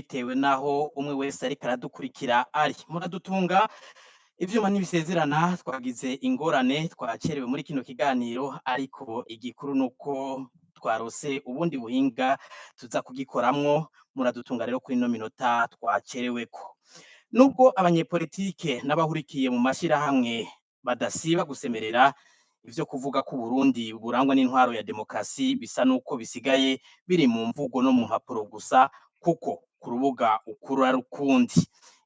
bitewe naho umwe wese ariko aradukurikira ari. Muradutunga ivyuma ntibisezerana, twagize ingorane, twacerewe muri kino kiganiro, ariko igikuru nuko twarose ubundi buhinga tuza kugikoramwo. Muradutunga rero kuri ino minota twacereweko. Nubwo abanyepolitike n'abahurikiye mu mashirahamwe badasiba gusemerera ivyo kuvuga ko Uburundi burangwa n'intwaro ya demokarasi bisa nuko bisigaye biri mu mvugo no mu mpapuro gusa, kuko ku rubuga ukuri ari ukundi.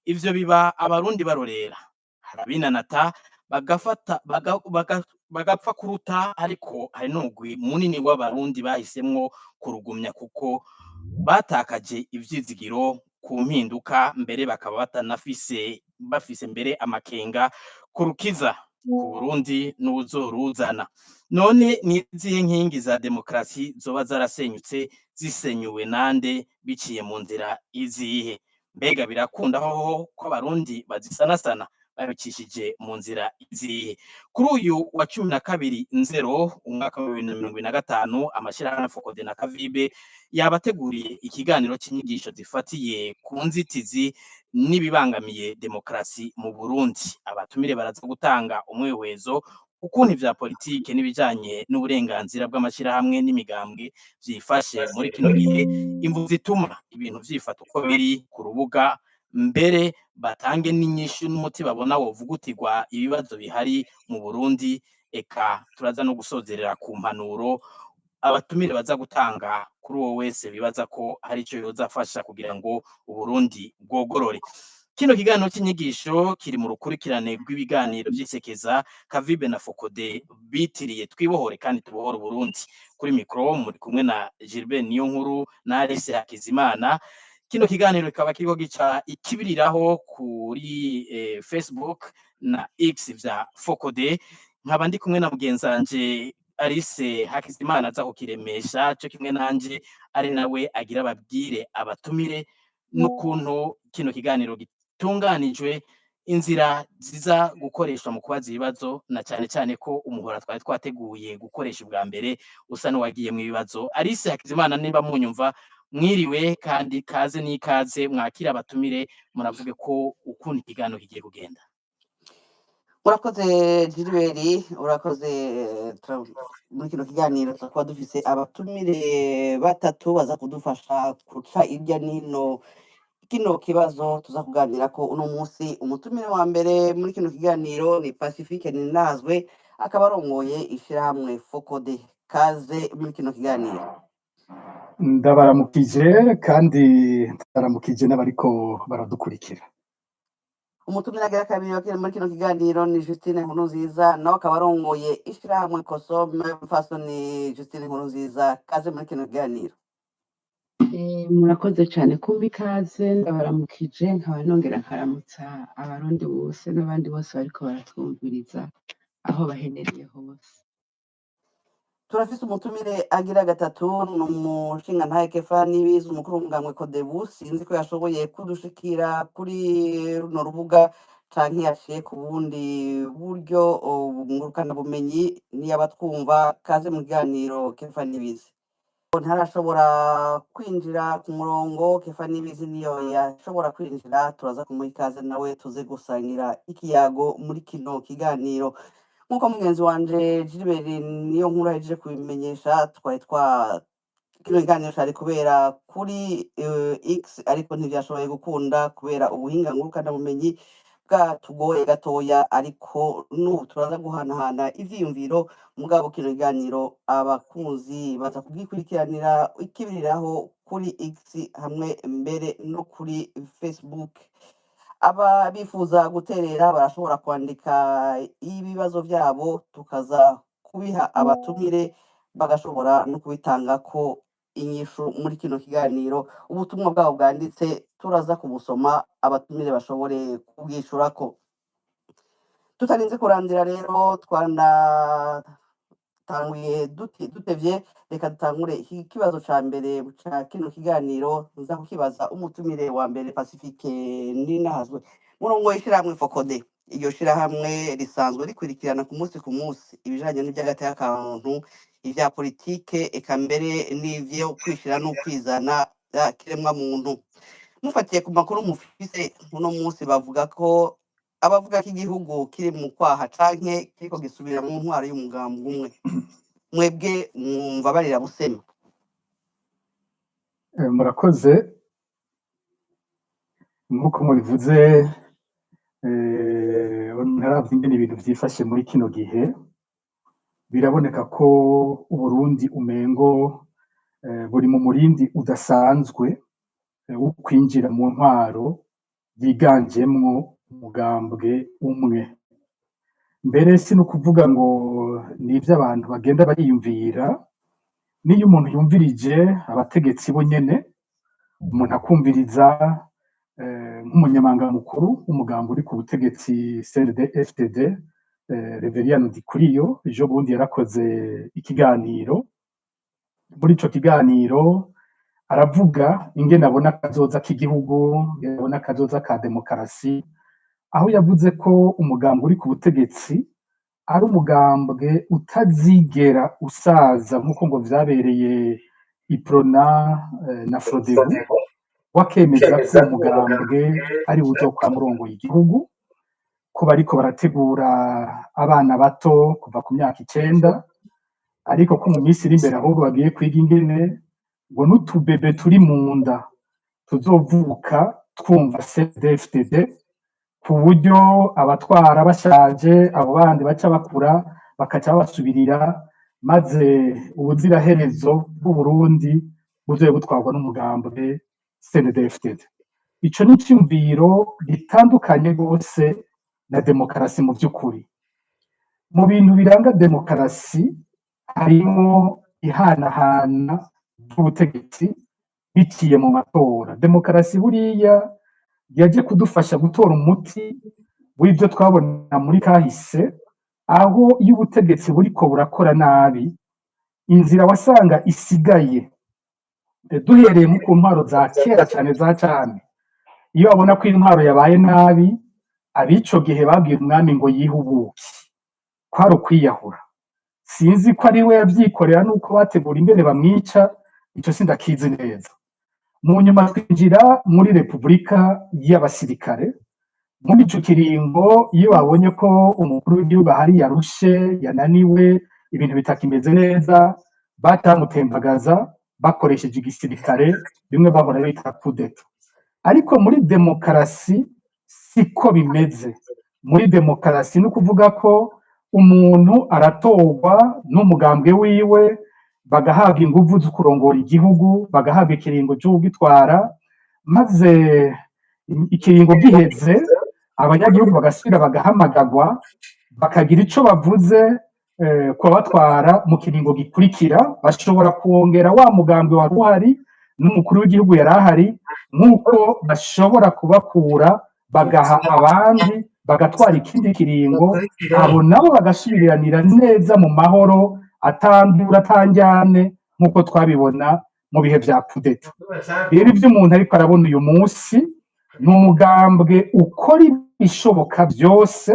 Ivyo biba abarundi barorera, harabinanata bagapfa kuruta, ariko hari n'umugwi munini w'abarundi bahisemwo kurugumya kuko batakaje ivyizigiro ku mpinduka, mbere bakaba bafise mbere amakenga ku rukiza ku Burundi n'uwuzoruzana. None nizihe nkingi za demokarasi zoba zarasenyutse, zisenyuwe nande, biciye mu nzira izihe? Mbega birakunda hoho ko abarundi bazisanasana babicishije mu nzira izihe? Kuri uyu wa 12 Nzero umwaka wa 2025, amashirahamwe Focode na Kavibe yabateguriye ikiganiro c'inyigisho zifatiye ku nzitizi n'ibibangamiye demokarasi mu Burundi. Abatumire baraza gutanga umwihwezo ukuntu ivya politike n'ibijanye n'uburenganzira bw'amashirahamwe n'imigambwe vyifashe muri kino gihe, imvu zituma ibintu vyifata uko biri ku rubuga, mbere batange n'inyishu n'umuti babona wovugutirwa ibibazo bihari mu Burundi. Eka turaza no gusozerera ku mpanuro abatumire baza gutanga kuri uwo wese bibaza ko hari ico yozafasha kugira ngo Uburundi bwogorore. Kino kiganiro c'inyigisho kiri mu rukurikirane rw'ibiganiro vy'isekeza Kavibe na Focode bitiriye Twibohore kandi tubohore Uburundi. Kuri mikro muri kumwe na Gilbert Niyonkuru na Alice Hakizimana. Kino kiganiro kikaba kiriko gica ikibiriraho kuri Facebook na X vya Focode. Nkaba ndi kumwe na mugenzanje Alice Hakizimana aza kukiremesha, co kimwe nanje ari nawe agira babwire abatumire n'ukuntu kino kiganiro gitunganijwe, inzira ziza gukoreshwa mu kubaza ibibazo, na cane cane ko umuhora twari twateguye gukoresha ubwa mbere usa n'uwagiye mu ibibazo. Alice Hakizimana, niba munyumva, mwiriwe kandi kaze n'ikaze, mwakira abatumire, muravuge ko ukuntu ikiganiro kigiye kugenda. Urakoze Gilbert, urakoze. Muri kino kiganiro twakuba dufise abatumire batatu baza kudufasha guca irya nino kino kibazo tuza kuganira ko uno munsi. Umutumire wa mbere muri kino kiganiro ni Pacifique Ninazwe, akaba arongoye ishirahamwe Focode. Kaze muri kino kiganiro. Ndabaramukije kandi ndabaramukije n'abariko baradukurikira. Umutumire agira kabiri wakire muri kino kiganiro ni Justine Nkurunziza, nawe akaba arongoye ishirahamwe Kosome Mfasoni. Justine Nkurunziza, kaze muri kino kiganiro. Murakoze cyane kumva ikaze, ndabaramukije nkaba nongera nkaramutsa abarundi bose n'abandi bose bariko baratwumviriza aho baherereye hose. Turafise umutumire agira gatatu, ni umushingantahe Kefa Nibizi, umukuru w'umugambwe Codebu. Sinzi ko yashoboye kudushikira kuri runo rubuga canke yaciye ku bundi buryo ngurukana bumenyi. Niba twumva, kaze mu kiganiro Kefa Nibizi. Ntarashobora kwinjira ku murongo, Kefa Nibizi niyo yashobora kwinjira, turaza kumuha ikaze nawe tuze gusangira ikiyago muri kino kiganiro. Nkuko mugenzi wanje Gilbert Niyonkuru ahejeje kubimenyesha, twari kino kiganiro cari kubera kuri X, ariko ntivyashoboye gukunda kubera ubuhinga ngurukana bumenyi bwatugoye gatoya, ariko n'ubu turaza guhanahana ivyiyumviro. Mugabo kino kiganiro abakunzi baza kugikurikiranira ikibiriraho kuri X hamwe mbere no kuri Facebook. Aba bifuza guterera barashobora kwandika ibibazo vyabo, tukaza kubiha abatumire bagashobora no kubitangako inyishu muri kino kiganiro. Ubutumwa bwabo bwanditse turaza kubusoma, abatumire bashobore kubwishurako. Tutarinze kurandira rero, tanguye dutevye, reka dutangure iki kibazo ca mbere ca kino kiganiro. Nza kukibaza umutumire wa mbere Pacifique Ninazwe, murongo ishirahamwe Focode. Iryo shirahamwe risanzwe rikurikirana ku munsi ibijanye n'ivy'agateka ka muntu, ivya politike, eka mbere n'ivyo kwishira no kwizana kiremwa muntu. mufatiye ku makuru mufise uno munsi bavuga ko abavuga ko igihugu kiri mu kwaha canke kiriko gisubira mu ntwaro y'umugambi umwe, mwebwe mwumva barira busema? Murakoze nk'uko mubivuze, ntaravye ingene ibintu vyifashe muri kino gihe, biraboneka ko Uburundi umengo buri mu murindi udasanzwe wo kwinjira mu ntwaro yiganjemwo umugambwe umwe. Mbere si no kuvuga ngo ni ivy'abantu bagenda bariyumvira, niyo umuntu yumvirije abategetsi bo nyene, umuntu akumviriza nk'umunyamabanga mukuru w'umugambi uri ku butegetsi CNDD-FDD, Reveriyano Ndikuriyo, ejo bundi yarakoze ikiganiro. Muri ico kiganiro aravuga ingene abona akazoza k'igihugu, abona akazoza ka demokarasi, aho yavuze ko umugambi uri ku butegetsi ari umugambwe utazigera usaza nk'uko ngo vyabereye Iprona na Frodebu, wakemeza ko uwo mugambwe ari uzokwama urongoye igihugu, ko bariko barategura abana bato kuva ku myaka 9, ariko ko mu minsi iri imbere ahubwo bagiye kwiga ingene ngo n'utubebe turi mu nda tuzovuka twumva CNDD-FDD, ku buryo abatwara bashaje abo bandi baca bakura bakaca babasubirira, maze ubuziraherezo bw'Uburundi buzobe butwarwa n'umugambwe CNDD-FDD. Ico ni iciyumviro gitandukanye gose na demokarasi mu vy'ukuri. Mu bintu biranga demokarasi harimwo ihanahana ry'ubutegetsi biciye mu matora. Demokarasi buriya yaje kudufasha gutora umuti w'ivyo twabona muri kahise, aho iyo ubutegetsi buriko burakora nabi, inzira wasanga isigaye, duhereye mu ku ntwaro za kera cane za cane, iyo babona ko intwaro yabaye nabi, abico gihe babwira umwami ngo yihubuke, kwari ukwiyahura. Sinzi ko ari we yavyikorera nuko bategura ingene bamwica, ico sindakizi neza. Mu nyuma twinjira muri repubulika y'abasirikare. Muri ico kiringo iyo babonye ko umukuru w'igihugu ahari yarushe, yananiwe, ibintu bitakimeze neza, batamutembagaza bakoresheje igisirikare, bimwe bahora bita coup d'etat. Ariko muri demokarasi siko bimeze. Muri demokarasi ni ukuvuga ko umuntu aratorwa n'umugambwe wiwe, bagahabwa inguvu zo kurongora igihugu, bagahabwa ikiringo cyo kugitwara, maze ikiringo giheze abanyagihugu bagasubira bagahamagagwa, bakagira ico bavuze kubatwara mu kiringo gikurikira. Bashobora kuwongera wa mugambwe wari uhari n'umukuru w'igihugu yari ahari, nk'uko bashobora kubakura bagaha abandi bagatwara ikindi kiringo, abo nabo bagasubiranira neza mu mahoro, atandura atanjyane, nk'uko twabibona mu bihe vya coup d'etat. Rero ivyo umuntu ariko arabona uyu munsi ni umugambwe ukora ibishoboka vyose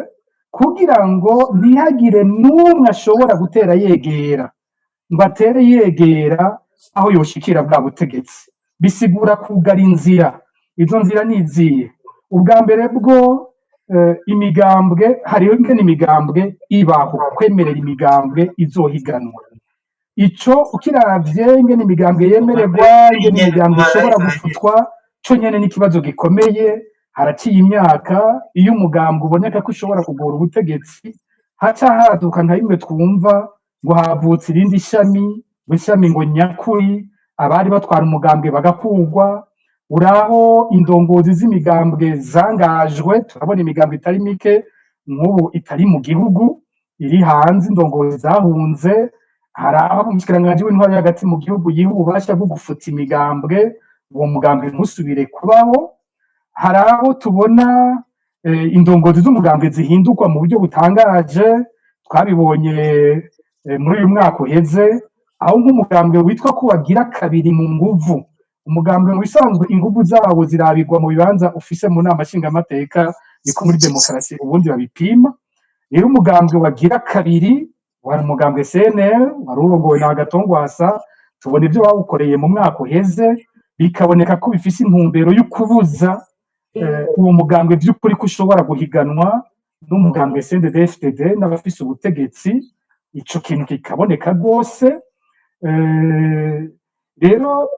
kugira ngo ntihagire n'umwe ashobora gutera yegera, ngo atere yegera aho yoshikira bwa butegetsi. Bisigura kugara inzira. Izo nzira ni izihe? Ubwa mbere bwo imigambwe, hariho ingene imigambwe ibaho, kwemerera imigambwe izohiganwa. Ico ukiravye ingene imigambwe yemererwa, ingene imigambwe ishobora gufutwa, co nyene n'ikibazo gikomeye. Haraciye imyaka, iyo umugambwe uboneka ko ushobora kugora ubutegetsi, haca haduka nka bimwe twumva ngo havutse irindi shami, ishami ngo nyakuri, abari batwara umugambwe bagakurwa. Uraho indongozi z'imigambwe zangajwe, turabona imigambwe itari mike nk'ubu itari mu gihugu, iri hanze, indongozi zahunze. Hari aho umushikiranganji w'intwaro hagati mu gihugu yiha ububasha bwo gufuta imigambwe, uwo mugambwe ntusubire kubaho. Hari aho tubona indongozi z'umugambwe zihindurwa mu buryo butangaje, twabibonye muri uyu mwaka uheze, aho nk'umugambwe witwa ko wagira kabiri mu nguvu. Umugambwe mu bisanzwe inguvu zawo zirabirwa mu bibanza ufise mu nama nshingamateka, niko muri demokarasi ubundi babipima. Rero umugambwe wagira kabiri wari umugambwe CNL, wari urongowe na Agathon Rwasa, tubona ivyo bawukoreye mu mwaka uheze. bikaboneka ko bifise intumbero yo kubuza uwo mugambwe by'ukuri ko ushobora guhiganwa n'umugambwe CNDD-FDD n'abafise ubutegetsi, ico kintu kikaboneka rwose. Rero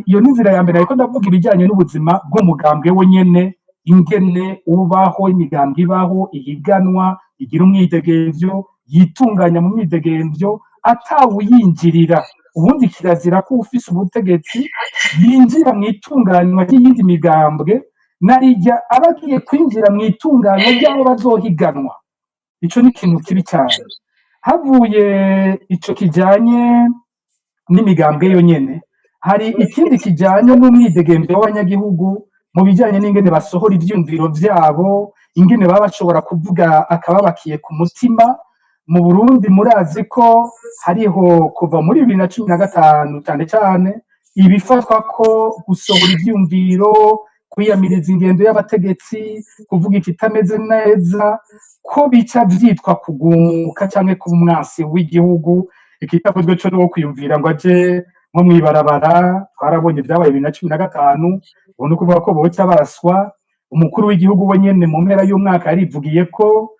iyo ni inzira ya mbere, ariko ndavuga ibijyanye n'ubuzima bw'umugambwe we nyene, ingene ubaho, imigambwe ibaho, ihiganwa, igira umwidegemvyo, yitunganya mu mwidegemvyo atawuyinjirira. Ubundi kirazira ko ufise ubutegetsi yinjira mu itunganywa ry'iyindi migambwe, narijya aba agiye kwinjira mu itunganywa ry'abo bazohiganwa. Ico ni ikintu kibi cyane. Havuye ico kijanye n'imigambwe yonyene, hari ikindi kijanye n'umwidegemvyo w'abanyagihugu mu bijyanye n'ingene basohora ivyumviro vyabo, ingene baba bashobora kuvuga akababakiye ku mutima. Mu Burundi murazi ko hariho kuva muri 2015 cyane cyane ibifatwa ko gusohora ivyumviro, kwiyamiriza ingendo y'abategetsi, kuvuga ikitameze neza, ko bica vyitwa kugumuka canke kuba umwansi w'igihugu. Ikitakozwe co no kwiyumvira ngo aje nko mwibarabara, twarabonye vyabaye 2015, ubona kuvuga ko boca baraswa. Umukuru w'igihugu we nyene mu mpera y'umwaka yarivugiye ko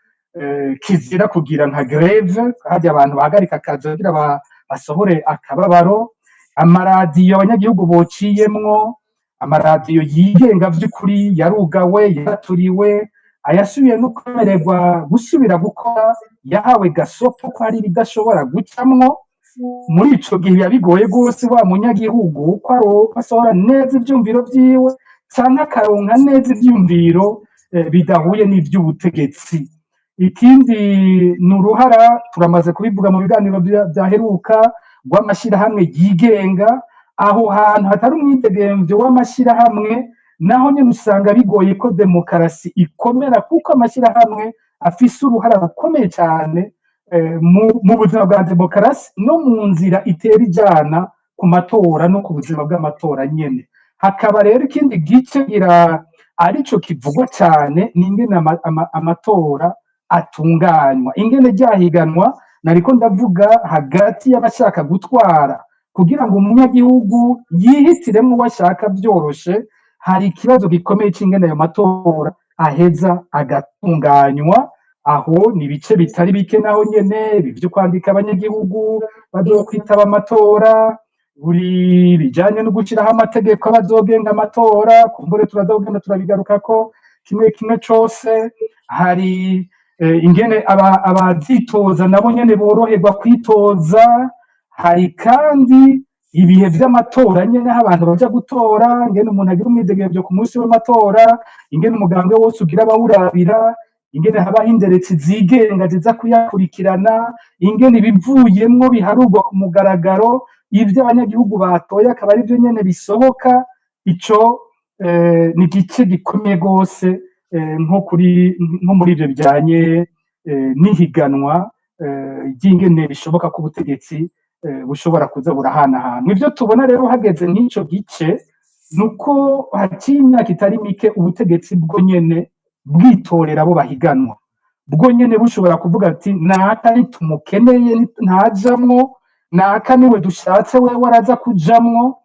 kizira kugira nka greve, harya abantu bahagarika akazi kugira basohore akababaro. Amaradiyo abanyagihugu bociyemwo, amaradiyo yigenga vy'ukuri yarugawe, yaraturiwe, ayasubiye no kwemererwa gusubira gukora yahawe gasopo ko hari ibidashobora gucamwo. Muri ico gihe yabigoye rwose wa munyagihugu ko asohora neza ivyumviro vyiwe canke akaronka neza ivyumviro bidahuye n'ivy'ubutegetsi. Ikindi ni uruhara, turamaze kubivuga mu biganiro vyaheruka, rw'amashirahamwe yigenga. Aho hantu hatari umwidegemvyo w'amashirahamwe, naho nyene usanga bigoye ko demokarasi ikomera, kuko amashirahamwe afise uruhara rukomeye cyane mu buzima bwa demokarasi no mu nzira itera ijana ku matora no ku buzima bw'amatora nyene. Hakaba rero ikindi gice arico kivugwa cyane, ni ingene amatora atunganywa, ingene ryahiganwa. Nariko ndavuga hagati y'abashaka gutwara kugira ngo umunyagihugu yihitiremo uwo ashaka byoroshe. Hari ikibazo gikomeye c'ingene ayo matora aheza agatunganywa. Aho ni ibice bitari bike naho nyene, bivyo kwandika abanyagihugu bazokwitaba amatora, buri bijanye no gushiraho amategeko abazogenga amatora, kumbure turazogenda turabigarukako kimwe kimwe cose. Hari ingene abazitoza nabo nyene boroherwa kwitoza. Hari kandi ibihe vy'amatora nyene aho abantu baja gutora, ingene umuntu agira umwidegemvyo ku munsi w'amatora, ingene umugambwe wose ugira abawurabira, ingene habaho inderetsi zigenga ziza kuyakurikirana, ingene ibivuyemwo biharurwa ku mugaragaro, ivyo abanyagihugu batoye akaba ari vyo nyene bisohoka. Ico ni igice gikomeye rwose, nko muri ivyo bijanye n'ihiganwa ry'ingene bishoboka ko ubutegetsi bushobora kuza burahanahana. Ivyo tubona rero hageze n'ico gice, nuko haciye imyaka itari mike ubutegetsi bwo nyene bwitorera abo bahiganwa, bwo nyene bushobora kuvuga ati naka nitumukeneye ntajamwo, naka niwe dushatse wewe araza kujamwo.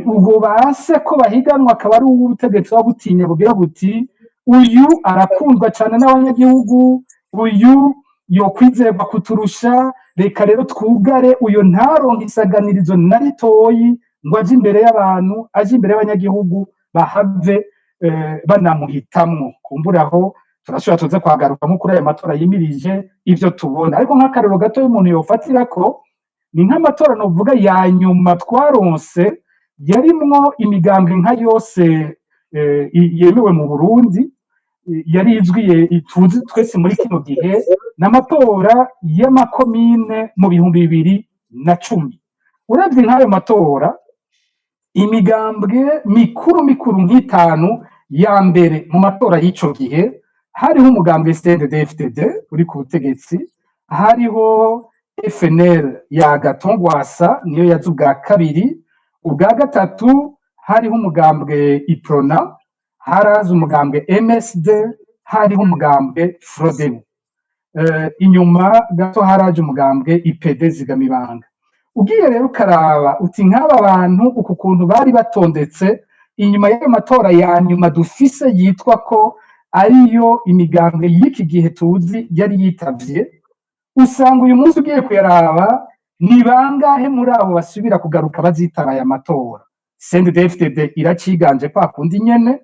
Ubwo base ko bahiganwa akaba ari ubutegetsi buba butinya bugira buti uyu arakundwa cyane n'abanyagihugu, uyu yokwizerwa kuturusha, reka rero twugare uyu ntaronke isaganirizo na ritoyi ngo aje imbere y'abantu, aje imbere y'abanyagihugu bahave banamuhitamwo. Kumbura aho turashobora tuze kwagaruka nko kuri aya matora yimirije ivyo tubona. Ariko nk'akarero gato y'umuntu yofatirako, ni nk'amatora novuga ya nyuma twaronse yarimwo imigambwe nka yose yemewe mu Burundi, yari izwi tuzi twese muri kino gihe, n'amatora y'amakomine mu 2010. Uravye nk'ayo matora, imigambwe mikuru nk'itanu ya mbere mu matora y'ico gihe, hariho umugambwe CNDD-FDD uri ku butegetsi, hariho FNL ya Gatongwasa niyo yaza ubwa kabiri, ubwa gatatu hariho umugambwe Iprona, haraza umugambwe MSD, hariho umugambwe Frodebu, inyuma gato haraje umugambwe IPD Zigamibanga. ugiye rero ukaraba uti nk'aba bantu uku kuntu bari batondetse inyuma y'ayo matora ya nyuma dufise yitwa ko ariyo imigambwe y'iki gihe tuzi yari yitavye, usanga uyu munsi ugiye kuyaraba ni bangahe muri abo basubira kugaruka bazitaba aya matora. CNDD-FDD iraciganje kwa kundi nyene,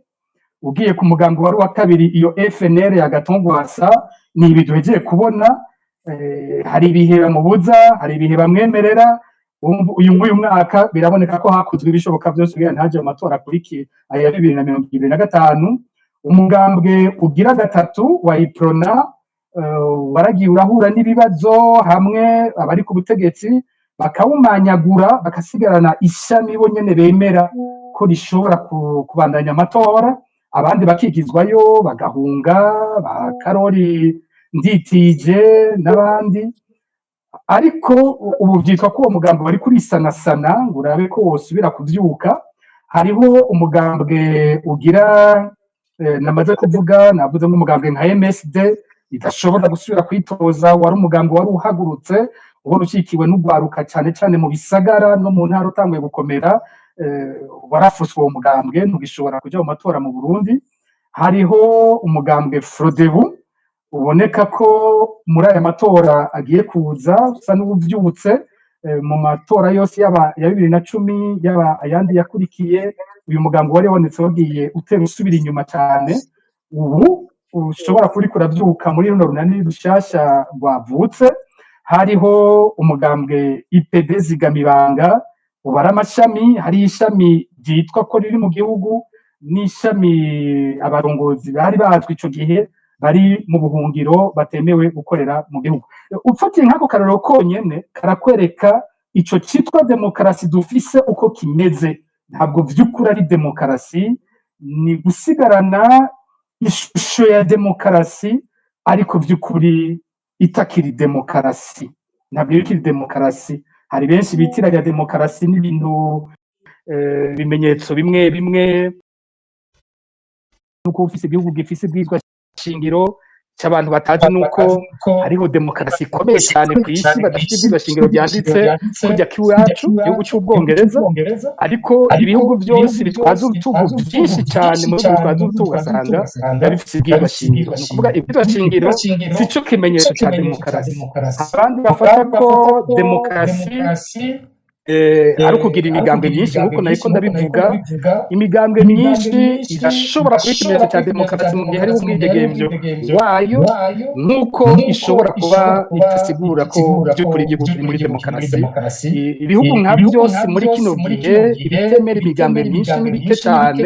ugiye ku mugambi wari wa kabiri iyo FNL ya Gatongwasa ni ibi duhegeye kubona, hari ibihe bamubuza, hari ibihe bamwemerera. Uyu mwaka biraboneka ko hakozwe ibishoboka byose kugira ntaje mu matora akurikiye aya 2025. Umugambwe ugira gatatu wa Iprona waragiye urahura n'ibibazo hamwe abari ku butegetsi bakawumanyagura bakasigarana ishami bo nyene bemera ko rishobora kubandanya amatora, abandi bakigizwayo bagahunga, ba Karori Nditije n'abandi. Ariko ubu byitwa ko uwo mugambwe wari kurisanasana ngo urabe ko wosubira kuvyuka. Hariho umugambwe ugira namaze kuvuga, navuze nk'umugambwe nka MSD idashobora gusubira kwitoza, wari umugambwe wari uhagurutse ubona ucikiwe n'ugwaruka cyane cyane mu bisagara no mu ntara utanguye gukomera, warafuswe uwo mugambwe ntugishobora kuja mu matora mu Burundi. Hariho umugambwe Frodebu uboneka ko muri aya matora agiye kuza usa n'ubuvyutse, mu matora yose yaba ya 2010 yaba ayandi yakurikiye, uyu mugambo wari wabonetse wagiye utera usubira inyuma cyane. Ubu ushobora kuri kuravyuka muri runo runani rushasha rwavutse. Hariho umugambwe IPD Zigamibanga ubara amashami, hari ishami ryitwa ko riri mu gihugu n'ishami abarongozi bari bazwi ico gihe bari mu buhungiro batemewe gukorera mu gihugu. Ufatiye nk'ako karero konyene karakwereka ico citwa demokarasi dufise uko kimeze. Ntabwo vy'ukuri ari demokarasi, ni gusigarana ishusho ya demokarasi ariko vy'ukuri itakiri demokarasi. Ntabwo ikiri demokarasi. Hari benshi bitiranya demokarasi n'ibintu bimenyetso bimwe bimwe, nuko ufise igihugu gifise bwizwa shingiro cy'abantu batazi nuko hariho demokarasi ikomeye cyane ku isi badafite ibwirizwa shingiro byanditse kujya kiwacu igihugu cy'Ubwongereza. Ariko ibihugu byose bitwaza urutugu byinshi cyane mu bihugu bitwaza urutugu ugasanga biba bifite ibwirizwa shingiro. Ni ukuvuga ibwirizwa shingiro si cyo kimenyetso cya demokarasi. Abandi bafata ko demokarasi ari ukugira imigambwe myinshi, nk'uko nariko ndabivuga. Imigambwe myinshi irashobora kuba ikimenyetso cya demokarasi mu gihe hariho ubwidegemvyo wayo, nk'uko ishobora kuba itasigura ko by'ukuri igihugu kiri muri demokarasi. Ibihugu nka byose muri kino gihe ibitemera imigambwe myinshi ni bike cyane,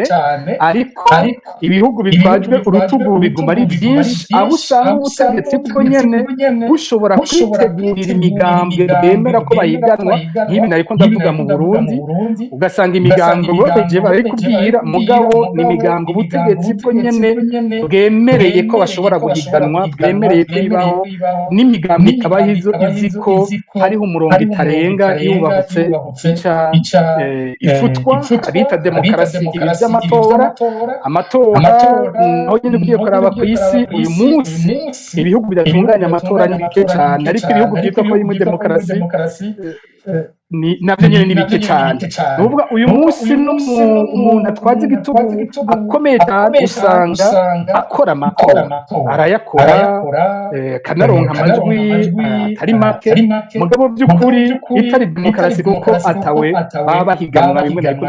ariko ibihugu bitwajwe urutugu biguma ari byinshi, aho usanga ubutegetsi bwo nyene bushobora kwitegurira imigambwe bemera ko bayiganwa. Nk'ibi nariko ndavuga mu Burundi, ugasanga imigambo boteje bari kubwira mugabo ni imigambo ubutegetsi bwo nyene bwemereye ko bashobora guhiganwa, bwemereye kwibaho, n'imigambo ikaba iziko hariho umurongo itarenga yubahutse ica ifutwa. Abita demokarasi ibi by'amatora. Amatora naho nyine ugiye kuraba ku isi uyu munsi ibihugu bidatunganya amatora ni bike cyane, ariko ibihugu byitwa ko biri muri demokarasi navyo nyene ni bike cyane. Nuvuga uyu munsi umuntu atwaze igitugu akomeye cyane usanga akora amatora, arayakora kanaronka amajwi atari make, mugabo by'ukuri itari demokarasi kuko atawe baba bahiganwa. Bimwe nariko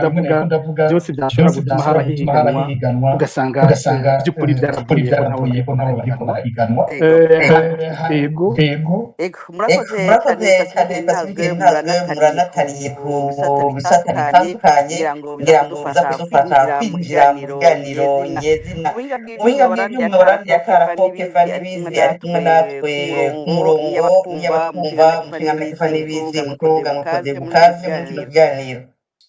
ndavuga byose byashobora gutuma haba higanwa, ugasanga by'ukuri byaravuye ko ntawe bariko barahiganwa. Ego murakoze cyane ntazwe muranatariye ku bisata bitandukanye kugira ngo biza kudufasha kwinjira mu biganiro nyezina. Ubuhinga bw'ibyuma barandiyakara ko Kefa Nibizi ari kumwe natwe ku murongo y'abakumva umushinga Kefa Nibizi ukuvuga ngo mukaze mu kino biganiro.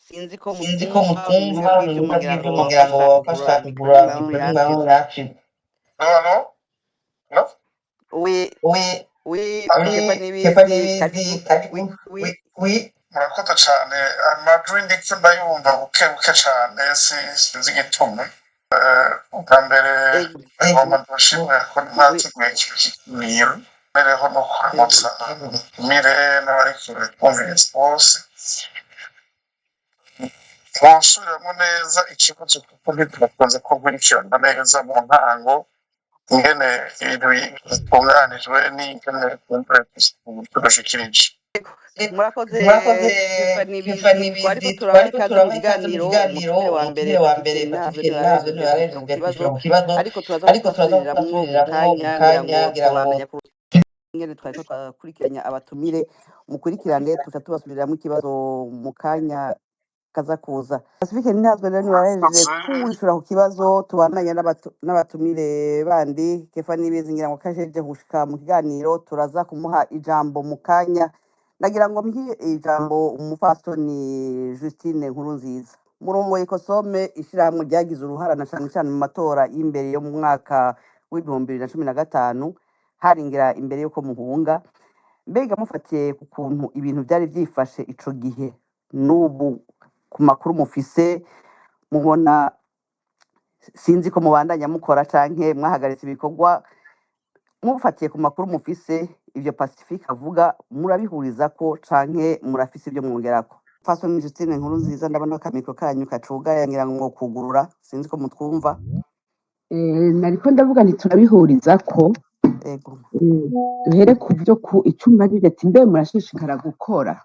Sinzi ko mutumva ubuhinga bw'ibyuma kugira ngo babafasha kugura imbaho yacu. Kefa Nibizi murakoze cyane. Amajwi ndetse ndayumva buke cyane, sinzi igituma. Ubwa mbere ngomba ndabashimira ko ntateguye ikiganiro mereho no kuramutsa mire n'abari kumviriza bose twasubiramwo neza ikibazo kuko ntitubakunze kukurikirana neza mu ntango ingene ibintu bitunganijwe n'ingene tudushikirije murakoze murakoze Tiffany Bizi twariko turabaha ikaze mu kiganiro umutumire wa mbere Pacifique ntazwe Nahazwe ntibarejeje ntibarejeje kwishura ku kwishura ku kibazo kibazo ariko turaza ariko turaza kubasubiriramwo mu kanya ngira ngo tubandanya ingene twariko twakurikiranya abatumire mukurikirane tuca tubasubiriramwo ikibazo mu kanya kaza kuza Pacifique ntazwe rero ntibarejeje kwishura ku kibazo tubandanya n'abatumire bandi Kefa Nibizi ngira ngo kajeje gushika mu kiganiro turaza kumuha ijambo mu kanya nagira ngo mpiye ijambo umupfasoni Justine Nkurunziza murongoye Kosome ishirahamwe ryagize uruhara na cane mu matora y'imbere yo mu mwaka w'2015 haringira imbere yuko muhunga mbega mufatiye ku kuntu ibintu byari byifashe ico gihe n'ubu ku makuru mufise mubona sinzi ko mubandanya mukora canke mwahagaritse ibikorwa mufatiye ku makuru mufise ivyo Pacifique avuga murabihuriza ko canke murafise ibyo mwongerako Fasoni Justine Nkurunziza ndabona akamiko kanyu kacugaye ngira ngo kugurura sinzi ko mutwumva nariko ndavuga nti turabihuriza ko ego duhere ku byo ku icumba ati mbe murashishikara gukora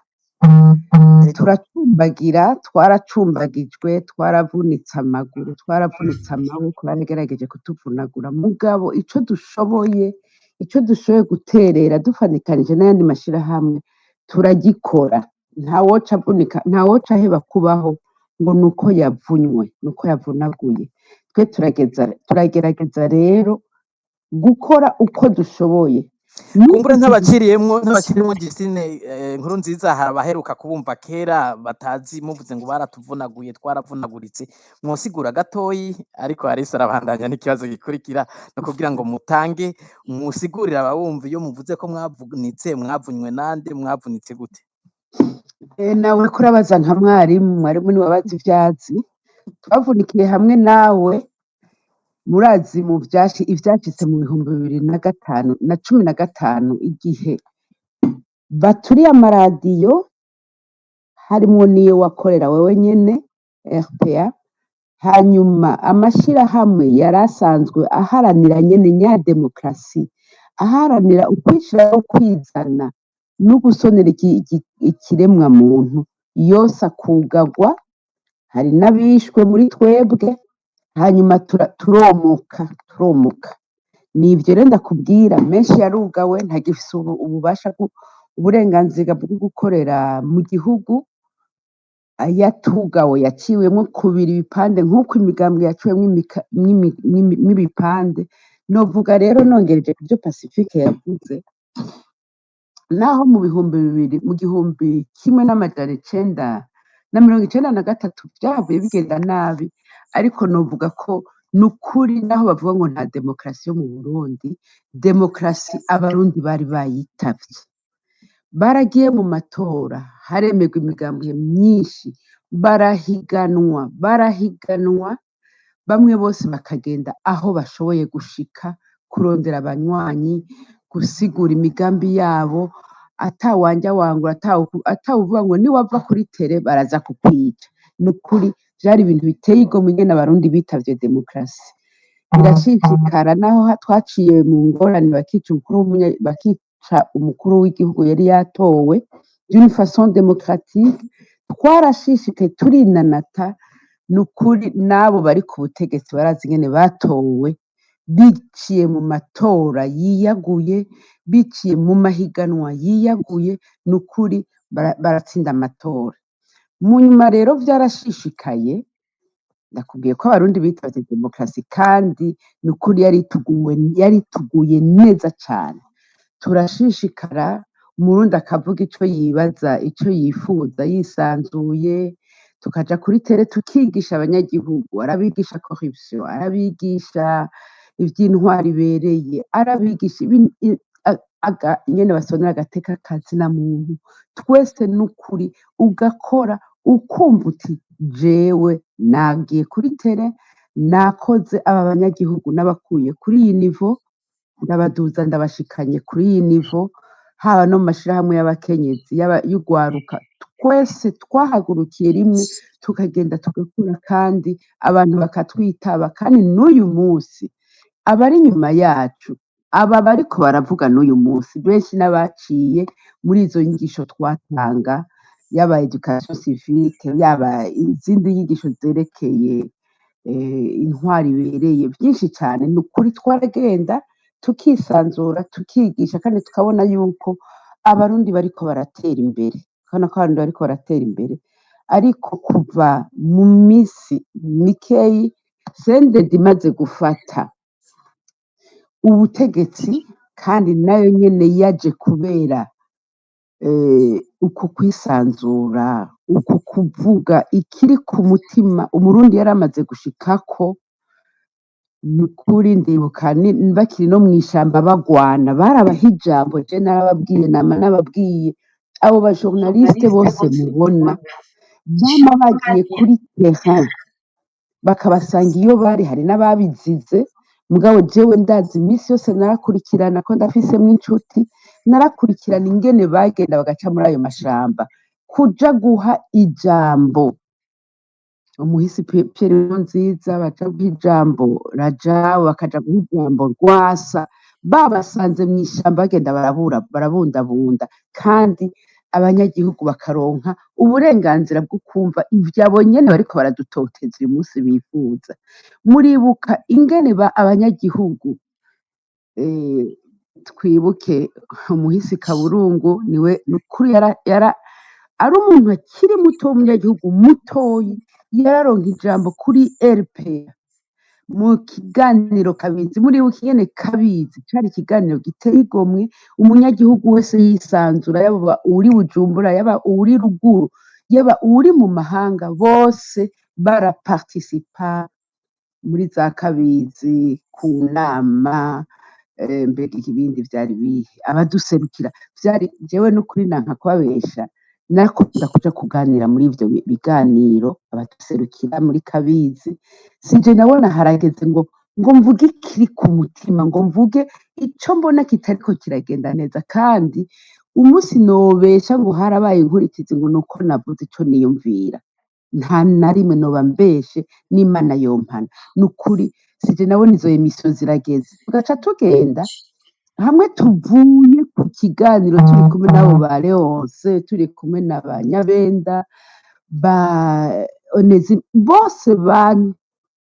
turacumbagira twaracumbagijwe twaravunitse amaguru twaravunitse amaboko baragerageje kutuvunagura mugabo ico dushoboye guterera dufanikanije n'ayandi mashirahamwe turagikora ntawoca avunika ntawoca aheba kubaho ngo nuko yavunywe nuko yavunaguye twe turagerageza rero gukora uko dushoboye kumbure ntabaciriyemwo Justine Nkurunziza hari abaheruka kubumva kera batazi muvuze ngo baratuvunaguye twaravunaguritse mwosigura gatoyi ariko Harisa arabandanya n'ikibazo gikurikira no kugira ngo mutange musigurira abawumva iyo muvuze ko mwavunywe nande mwavunitse gute nawe kurabaza nka mwarimu ni wabazi ivyazi twavunikiye hamwe nawe murazi mu ivyacitse mu 2015 igihe baturiye amaradiyo harimwo niyo wakorera wewe nyene RPA hanyuma amashirahamwe yarasanzwe aharanira nyene nya demokrasi aharanira ukwishira no kwizana no gusonera ikiremwa muntu yose akugagwa hari n'abishwe muri twebwe hanyuma turomoka nivyo rero ndakubwira menshi yarugawe ntagifise ububasha uburenganzira bwo gukorera mu gihugu yatugawe yaciwemwo kubira ibipande nk'uko imigambwe yaciwemwo ibipande novuga rero nongereje ku byo Pacifique yavuze naho mu 1993 byavuye bigenda nabi ariko novuga ko nukuri naho bavuga ngo nta demokrasi yo mu Burundi demokrasi abarundi bari bayitavye baragiye mu matora haremegwa imigambwe myinshi barahiganwa bamwe bose bakagenda aho bashoboye gushika kurondera abanywanyi gusigura imigambi yabo atawanja wangura atawuvuga ngo niwava kuri tere baraza kukwica nukuri vyari ibintu biteye igomwe ingene abarundi bitavye demokrasi birashishikara naho twaciye mu ngorane bakica umukuru w'igihugu yari yatowe d'une façon démocratique twarashishikaye turinanata nukuri nabo bari ku butegetsi barazi ingene batowe biciye mu matora yiyaguye biciye mu mahiganwa yiyaguye nukuri baratsinda amatora mu nyuma rero vyarashishikaye ndakubwiye ko abarundi bitavye demokrasi kandi nukuri yarituguye neza cane turashishikara umurundi akavuga ico yibaza ico yifuza yisanzuye tukaja kuri tere tukigisha abanyagihugu arabigisha corruption arabigisha ivy'intwari ibereye arabigisha ingene basonera agateka kazina muntu twese nukuri ugakora ukumva uti jewe nagiye kuri tere nakoze aba banyagihugu n'abakuye kuri iyi nivo ndabaduza ndabashikanye kuri iyi nivo, haba no mu mashirahamwe y'abakenyezi y'ugwaruka, twese twahagurukiye rimwe tukagenda tugakora kandi abantu bakatwitaba, kandi n'uyu munsi abari inyuma yacu, aba bariko baravuga n'uyu munsi benshi n'abaciye muri izo nyigisho twatanga, yaba education civique, yaba izindi nyigisho zerekeye intwari ibereye, byinshi cyane. Ni ukuri twaragenda tukisanzura tukigisha, kandi tukabona yuko abarundi bariko baratera imbere, kandi ko abarundi bariko baratera imbere. Ariko kuva mu misi mikeyi CNDD imaze gufata ubutegetsi, kandi nayo nyene yaje kubera uku kwisanzura, uku kuvuga ikiri ku mutima umurundi yari amaze gushikako. Ni ukuri ndibuka bakiri no mw'ishamba bagwana, barabaha ijambo, je narababwiye, nama nababwiye abo bajournaliste bose mubona bama bagiye kuri terrain bakabasanga iyo bari, hari n'ababizize mugabo jewe ndazi imisi yose narakurikirana ko ndafisemwo inshuti, narakurikirana ingene bagenda bagaca muri ayo mashamba kuja guha ijambo umuhisi Pierre Nkurunziza, baja guha ijambo Rajabu, bakaja guha ijambo Rwasa, babasanze mw'ishamba bagenda barabundabunda, kandi abanyagihugu bakaronka uburenganzira bwo kumva ivyo abo nyene bariko baradutoteza uyu munsi bifuza. Muribuka ingene abanyagihugu, twibuke umuhisi Kaburungu, niwe nukuri ari umuntu akiri muto w'umunyagihugu mutoyi, yararonka ijambo kuri RPA mu kiganiro Kabizi. Muribuka ingene Kabizi cari ikiganiro giteye igomwe, umunyagihugu wese yisanzura, yaba uri Bujumbura, yaba uri ruguru, yaba uri mu mahanga, bose baraparticipa muri za Kabizi ku nama. Mbega ibindi vyari bihe abaduserukira, vyari jewe n'ukuri nanka kubabesha, nakunda kuja kuganira muri ivyo biganiro abaduserukira muri Kabizi. Sije nabona harageze ngo mvuge ikiri ku mutima, ngo mvuge ico mbona kitariko kiragenda neza, kandi umunsi nobesha ngo harabaye inkurikizi ngo nuko navuze ico niyumvira, nta na rimwe noba mbeshe, n'Imana yompana. Nukuri sije nabona izo emission zirageze tugaca tugenda hamwe, tuvuye ku kiganiro turi kumwe n'abo ba Leonce, turi kumwe na ba Nyabenda, ba Onezime, bose ba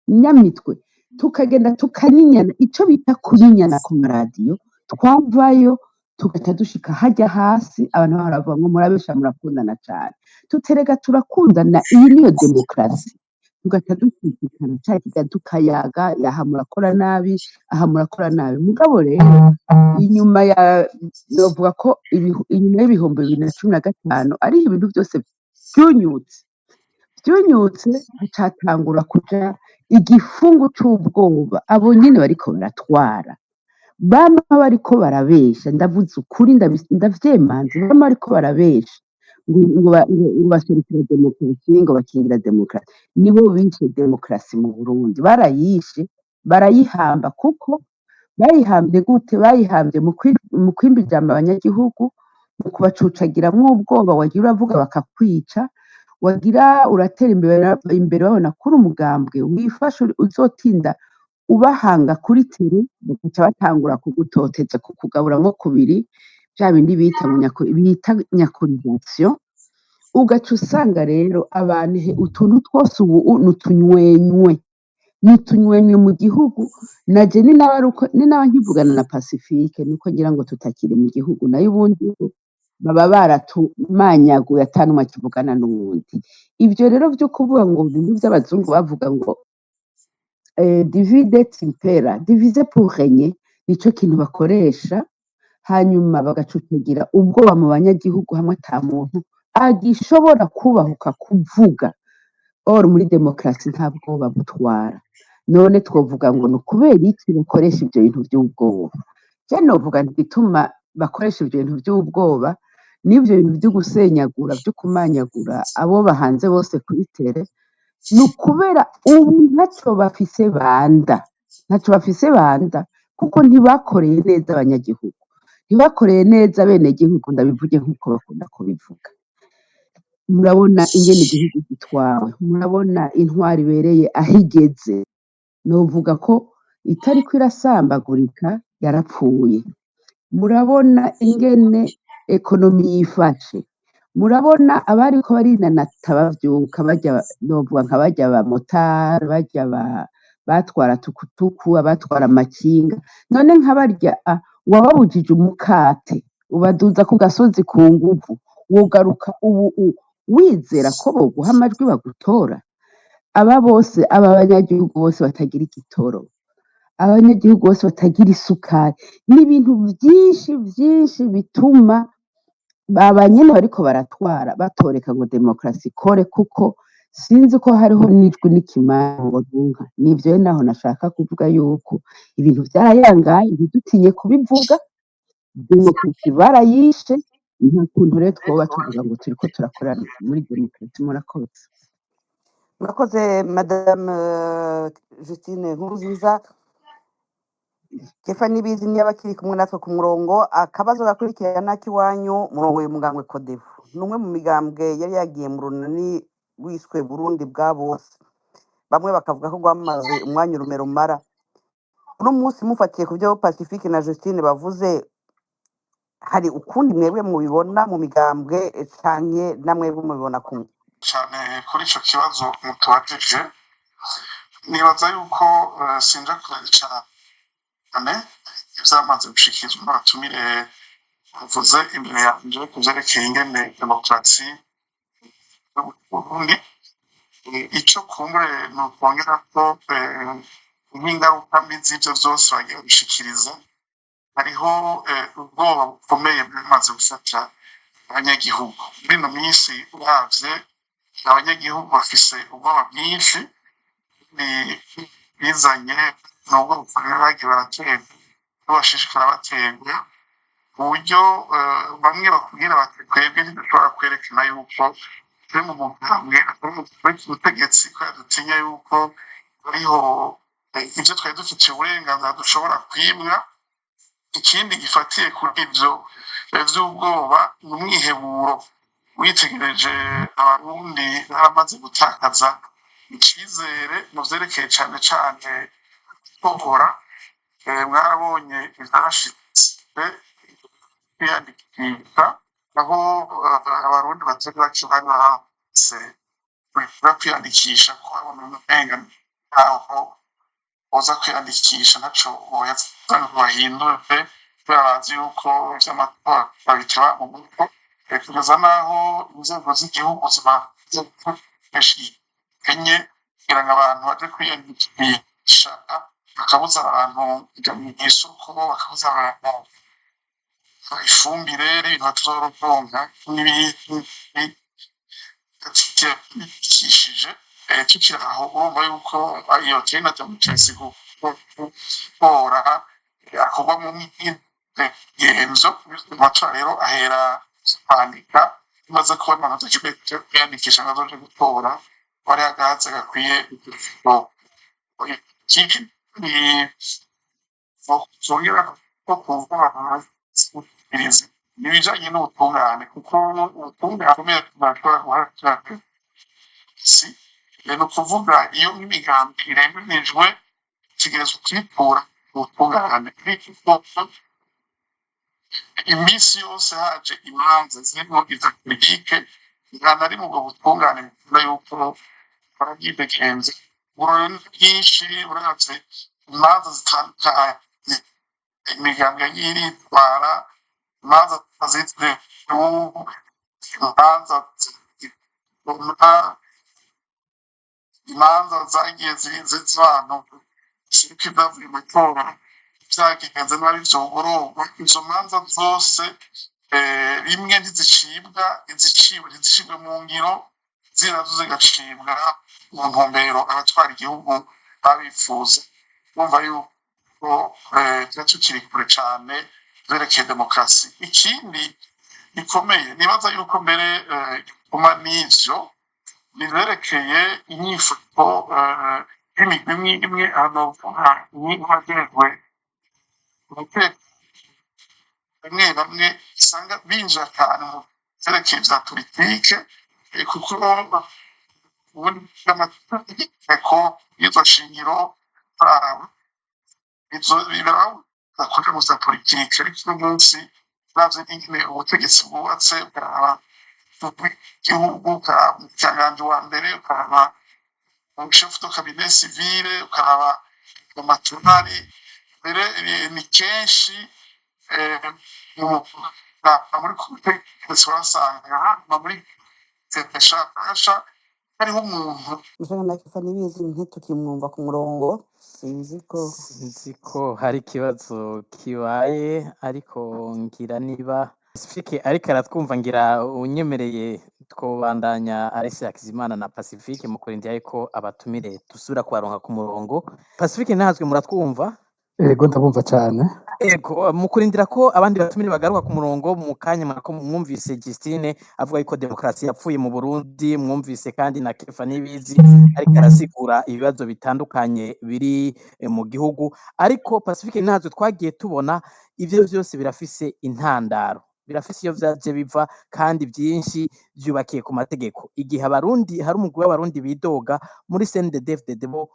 Nyamitwe, tukagenda tukanyinyana, ico bita kunyinyana ku maradiyo. Twavayo tugaca dushika harya hasi, abantu baravuga ngo murabesha murakundana cane, tuterega turakundana, iyi niyo demokrasi. Tugaca dushikana ca kigali tukayaga, aha murakora nabi, aha murakora nabi. Mugabo rero inyuma novuga ko inyuma y'ibihumbi 2015 ariho ibintu byose vyunyutse, hacatangura kuja igifungu c'ubwoba. Abo nyene bariko baratwara, bama bariko barabesha, ndavuze ukuri ndavyemanze, bama bariko barabesha ngo baserukira demokarasi, ngo bakingira demokarasi. Nibo bishe demokarasi mu Burundi, barayishe, barayihamba. Kuko bayihambye gute? Bayihambye mu kwimba ijambo abanyagihugu, mu kubacucagiramwo ubwoba, wagira uravuga bakakwica, wagira uratera imbere babona kuri umugambwe wifashe uzotinda ubahanga kuri tere, bagaca batangura kugutoteza, kukugaburamwo kubiri, vya bindi bita nyakurizasiyo. Ugaca usanga rero abantu utuntu twose ubu n'utunywenywe mu gihugu. Naje ni naba nkivugana na Pacifique, nuko ngira ngo tutakiri mu gihugu, nayo ubundi baba baratumanyaguye atanumwe akivugana n'uwundi. Ivyo rero vyo kuvuga ngo ibintu vy'abazungu bavuga ngo divide et impera, diviser pour régner, nico kintu bakoresha, hanyuma bagacucagira ubwoba mu banyagihugu, hamwe ata muntu agishobora kubahuka kuvuga. Or muri demokarasi nta bwoba butwara. None twovuga ngo ni kubera iki bakoresha ivyo bintu vy'ubwoba? Je novuga igituma bakoresha ivyo bintu vy'ubwoba n'ivyo bintu vyo gusenyagura, vyo kumanyagura abo bahanze bose kuri tere, ni ukubera ubu ntaco bafise banda, kuko ntibakoreye neza abanyagihugu, ntibakoreye neza abenegihugu, ndabivuge nk'uko bakunda kubivuga. Murabona ingene igihugu gitwawe, murabona intwari ibereye aho igeze, novuga ko itariko irasambagurika yarapfuye. Murabona ingene ekonomi yifashe, murabona abariko barinanata bavyuka barya, novuga nka barya abamotari, barya batwara tukutuku, abatwara amakinga, none nka barya wababujije umukate ubaduza ku gasozi ku nguvu, wogaruka ubu wizera ko boguha amajwi bagutora? Aba bose, aba banyagihugu bose batagira igitoro, abanyagihugu bose batagira isukari, n'ibintu vyinshi bituma abanyene bariko baratwara batoreka ngo demokarasi ikore, kuko sinzi ko hariho n'ijwi n'ikimango ntunka. Nivyo naho nashaka kuvuga yuko ibintu vyarayangaye, ntidutinye kubivuga, demokarasi barayishe, nta kuntu rero twoba tuvuga ngo turiko turakorana muri demokarasi. Murakoze. murakoze madame Justine Nkurunziza. Kefa Nibizi niba akiri kumwe natwe ku murongo, akabazo gakurikirana k'iwanyu, murongo y'umugambwe Codebu, numwe mu migambwe yari yagiye mu runani wiswe Burundi bwa bose, bamwe bakavuga ko rwamaze umwanya urume rumara. Uno munsi mufatiye ku byo Pacifique na Justine bavuze, hari ukundi mwebwe mubibona mu migambwe canke namwebwe mubibona kumwe? cyane kuri ico kibazo mutubajije, nibaza yuko sinja kure cyane ivyamaze gushikirizwa n'abatumire bavuze imbere yanje ku vyerekeye ingene demokarasi y'Uburundi. Ico kumbure ni ukongera ko nk'ingaruka mbi z'ivyo vyose bagiye gushikiriza, hariho ubwoba bukomeye bwamaze gufata abanyagihugu. Muri ino minsi uravye abanyagihugu bafise ubwoba bwinshi bizanye n'ubwo bukomeye bagiye baraterwa, bashishikara baterwa ku buryo bamwe bakubwira bati twebwe ntidushobora kwerekana yuko turi mu mugambwe atari ubutegetsi, kubera dutinya yuko hariho ivyo twari dufitiye uburenganzira dushobora kwimwa. Ikindi gifatiye kuri ivyo vy'ubwoba ni umwiheburo. Witegereje abarundi baramaze gutakaza icizere mu vyerekeye cane cane gutora. Mwarabonye ivyarashitse kwiyandikisha, aho abarundi batari bake bari bahise kwiyandikisha, ko babona umenga ntaho boza kwiyandikisha ntaco boyaza ngo bahindure, kubera bazi yuko ivy'amatora babiteba mu mutwe, kugeza naho inzego z'igihugu zimaze gukoresha ikenye kugira ngo abantu baje kwiyandikisha, bakabuza abantu kujya mw'isoko, bakabuza abantu ifumbire n'ibintu batazoronka n'ibikishije. Tukiri aho urumva yuko iyo tena demokarasi gutora akorwa mu myigenzo. Amatora rero ahera kwandika, imaze kubona amanota yo kwiyandikisha ngo azoje gutora, wari agahatsi gakwiye zongera ko kuvuga ibijanye n'ubutungane, kuko ubutungane bukomeye bashobora guharanira si ni ukuvuga iyo imigambi iremeranijwe itegerezwa kwitura ubutungane. Iminsi yose haje imanza zirimo iza politike, nta na rimwe ubwo butungane bukunda yuko barabyidegenza. Uburorero ni bwinshi, uravye imanza zitandukanye imigambi yagiye iritwara, imanza zitwe imanza zagiye z'abantu ziriko ibyavuye mu matora vyagenze nabi vyogororwa. Izo manza zose rimwe ntizicibwa, ntizicibwe mu ngiro, zinazo zigacibwa mu ntumbero abatwara igihugu babifuza. Urumva yuko tuba tukiri kure cane vyerekeye demokarasi. Ikindi gikomeye nibaza yuko mbere gituma n'ivyo niverekeye inyifato y'imigwi imwe imwe, hanovuga nk'abajejwe umutekano bamwe bamwe usanga binjira akantu mu vyerekeye vya politike kuko ubundi bw'amategeko y'izo shingiro biraza kuja mu za politike ariko uno munsi uravye ingene ubutegetsi bwubatse ukaraba igihugu ukaraba umushikiranganji wa mbere ukaraba chef de cabinet civile ukaraba amatonari mbere ni kenshi muri kubutegetsi urasanga muri zeshasha hariho umuntu mushaka na Kefa nibizi ntitukimwumva ku murongo sinzi ko hari ikibazo kibaye ariko ngira niba Pacifique ariko aratwumva ngira unyemereye twobandanya Alexis Hakizimana na Pacifique mu kurindira yuko abatumire dusubira kubaronka ku murongo. Pacifique ntazwe muratwumva? Ego ndabumva cyane. Ego mu kurindira ko abandi batumire bagaruka ku murongo mu kanya mwako mwumvise Justine avuga yuko demokarasi yapfuye mu Burundi, mwumvise kandi na Kefa nibizi ariko arasigura ibibazo bitandukanye biri mu gihugu, ariko Pacifique ntazwe twagiye tubona ivyo vyose birafise intandaro, birafise iyo vyaje biva kandi byinshi vyubakiye ku mategeko. Igihe abarundi hari umugwi w'abarundi bidoga muri CNDD-FDD bo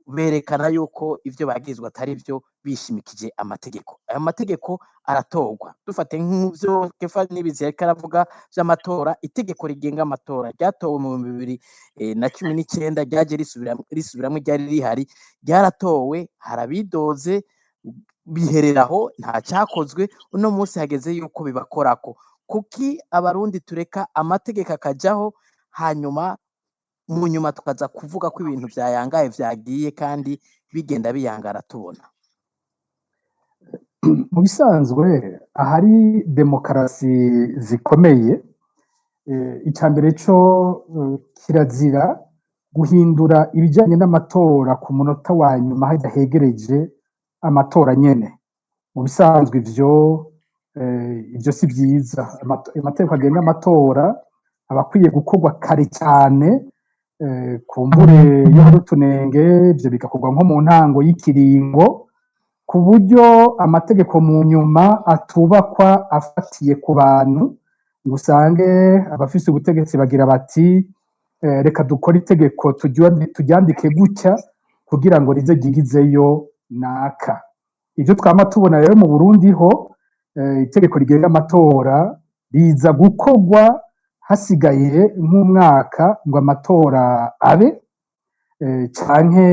berekana yuko ivyo bagizwe atari vyo bishimikije amategeko. Ayo mategeko aratorwa. Dufate nk'ivyo Kefa nibizi ariko aravuga vy'amatora, itegeko rigenga amatora ryatowe mu 2019 ryaje risubiramwe ryari rihari, ryaratowe harabidoze bihereraho nta cyakozwe. Uno munsi hageze yuko bibakorako. Kuki abarundi tureka amategeko akajaho hanyuma mu nyuma tukaza kuvuga ko ibintu vyayangaye vyagiye kandi bigenda biyangara tubona? Mu bisanzwe ahari demokarasi zikomeye icambere co kirazira guhindura ibijanye n'amatora ku munota wa nyuma hadahegereje amatora nyene. Mu bisanzwe ivyo si vyiza. Amategeko agenga amatora aba akwiye gukorwa kare cyane, kumbure iyo hari utunenge ivyo bigakorwa nko mu ntango y'ikiringo, ku buryo amategeko mu nyuma atubakwa afatiye ku bantu, ngo usange abafise ubutegetsi bagira bati reka dukore itegeko turyandike gutya kugira ngo rize ryigizeyo naka. Ivyo twama tubona rero mu Burundi ho itegeko rigenga amatora riza gukorwa hasigaye nk'umwaka ngo amatora abe, canke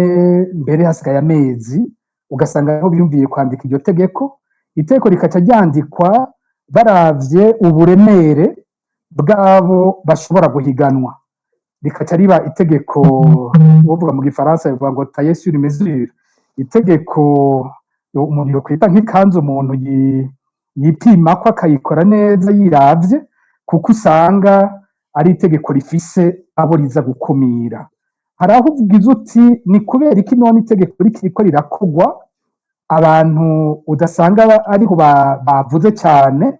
mbere hasigaye amezi, ugasanga aho biyumviye kwandika iryo itegeko rikaca ryandikwa baravye uburemere bwabo bashobora guhiganwa, rikaca riba itegeko bovuga mu gifaransa bivuga ngo taille sur mesure, itegeko umuntu yokwita nk'ikanzu umuntu yipimako akayikora neza yiravye, kuko usanga ari itegeko rifise abo riza gukumira. Hari aho uvugize uti ni kubera iki none itegeko rikiriko rirakorwa abantu udasanga ariho bavuze cyane,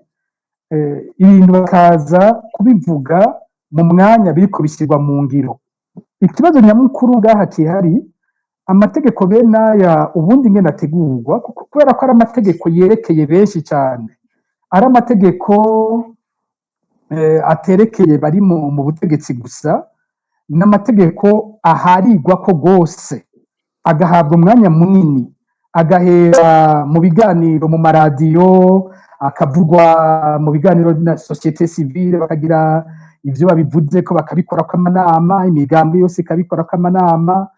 ibintu bakaza kubivuga mu mwanya biriko bishyirwa mu ngiro. Ikibazo nyamukuru ngaha kihari, amategeko bene aya ubundi ngene ategurwa, kubera ko ari amategeko yerekeye benshi cyane, ari amategeko aterekeye bari mu butegetsi gusa, n'amategeko aharigwa ko gose agahabwa umwanya munini, agahera mu biganiro mu maradiyo, akavugwa mu biganiro na societe civile, bakagira ivyo babivuze ko bakabikorako amanama, imigambi yose ikabikorako amanama,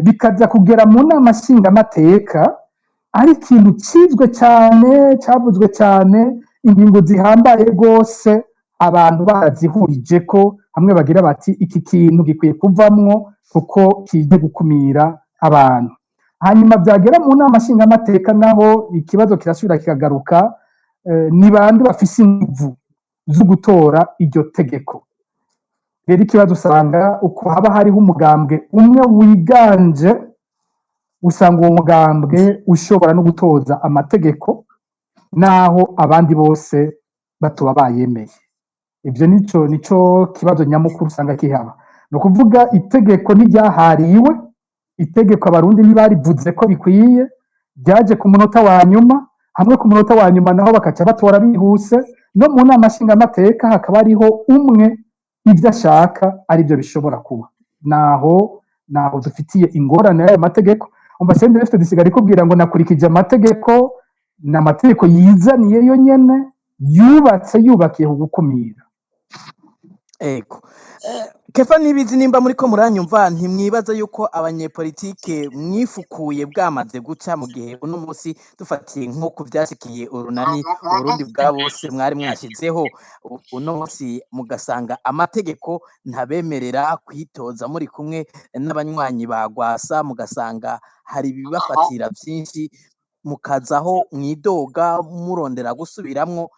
bikaza kugera mu nama nshingamateka ari ikintu cizwe cyane, cavuzwe cyane, ingingo zihambaye rwose abantu barazihurije ko hamwe bagira bati iki kintu gikwiye kuvamwo kuko kije gukumira abantu. Hanyuma byagera mu nama nshingamateka naho ikibazo kirasubira kikagaruka, ni bande bafise inguvu zo gutora iryo tegeko. Rero ikibazo usanga uko haba hariho umugambwe umwe wiganje, usanga uwo mugambwe ushobora no gutoza amategeko naho abandi bose batuba bayemeye. Ibyo nico kibazo nyamukuru usanga kihaba. No kuvuga itegeko ntiryahariwe, itegeko abarundi ntibarivuze ko bikwiye, ryaje ku munota wa nyuma, hamwe ku munota wa nyuma naho bakaca batora bihuse, no mu nama nshingamateka hakaba hariho umwe ivyo ashaka arivyo bishobora kuba. Naho dufitiye ingorane y'ayo mategeko. Umva CNDD-FDD isigara ikubwira ngo nakurikije amategeko, n'amategeko yizaniye yo nyene, yubakiye ku gukumira. Ego. Kefa Nibizi, nimba muriko muranyumva, ntimwibaza yuko abanyepolitike mwifukuye bwamaze guca, mu gihe uno musi dufatiye nko ku vyashikiye urunani Uburundi bwa bose mwari mwashizeho, uno musi mugasanga amategeko ntabemerera kwitoza muri kumwe n'abanywanyi ba Gwasa, mugasanga hari ibibafatira vyinshi, mukazaho mwidoga murondera gusubiramwo,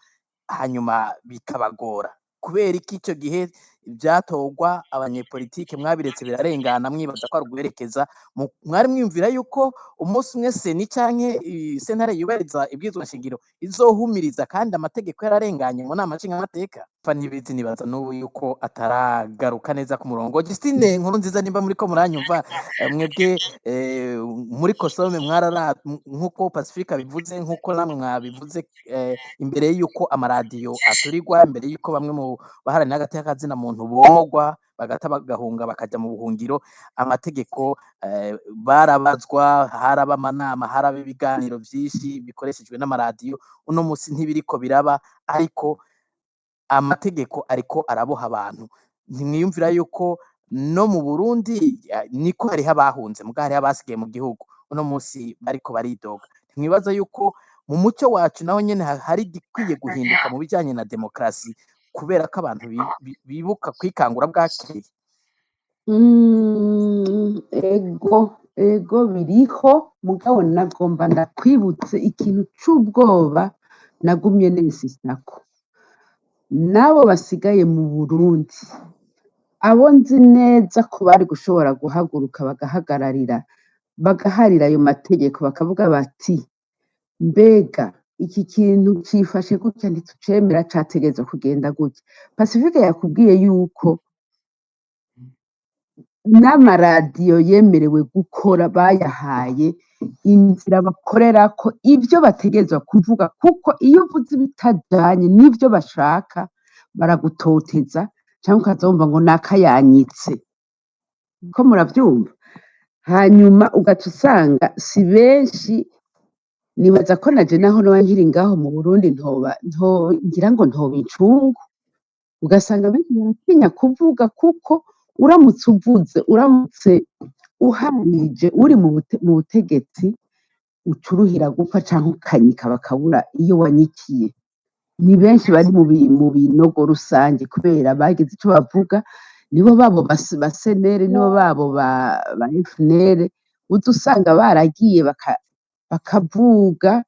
hanyuma bikabagora. Kubera iki ico gihe vyatorwa abanyepolitike mwabiretse birarengana mwibaza ko ari uguherekeza, mwari mwiyumvira yuko umunsi umwe seni canke sentare yubahiriza ibwirizwa nshingiro izohumiriza kandi amategeko yararenganye mu nama nshingamateka? Nibizi nibaza n'ubu yuko ataragaruka neza ku murongo. Justine Nkurunziza, nimba muriko muranyumva, mwebwe muri Kosome nk'uko Pacifique abivuze, nk'uko namwe mwabivuze imbere y'uko amaradiyo aturirwa, imbere y'uko bamwe mu baharanira hagati y'akazina muntu bomogwa bagata bagahunga bakaja mu buhungiro, amategeko barabazwa, haraba amanama, haraba ibiganiro vyinshi bikoreshejwe n'amaradiyo. Uno musi ntibiriko biraba, ariko amategeko ariko araboha abantu. Ntimwiyumvira yuko no mu Burundi niko hariho abahunze, muga hariho abasigaye mu gihugu, uno musi bariko baridoga? Ntimwibaza yuko mu muco wacu naho nyene hari igikwiye guhinduka mu bijanye na demokarasi, kubera ko abantu bibuka kwikangura bwakeye? Ego biriho, mugabo nagomba ndakwibutse ikintu c'ubwoba nagumye nensisako. N'abo basigaye mu Burundi, abo nzi neza ko bari gushobora guhaguruka bagaharira ayo mategeko, bakavuga bati mbega iki kintu cifashe gutya ntitucemera, categerezwa kugenda gutya. Pacifique yakubwiye yuko n'amaradiyo yemerewe gukora bayahaye inzira bakorerako ivyo bategerezwa kuvuga, kuko iyo uvuze ibitajanye n'ivyo bashaka baragutoteza, canke ukazumva ngo nakayanyitse. Ko muravyumva? Hanyuma ugaca usanga si benshi, nibaza ko naje naho noba nkiri ngaho mu Burundi ngira ngo ntoba incungu, ugasanga benshi baratinya kuvuga, kuko uramutse uhanije uri mu butegetsi ucuruhira gupfa canke ukanyika bakabura iyo wanyikiye. Ni benshi bari mu binogo rusange kubera bagize ico bavuga, nibo babo ba senere, nibo babo ba FNL, uza usanga baragiye bakavuga,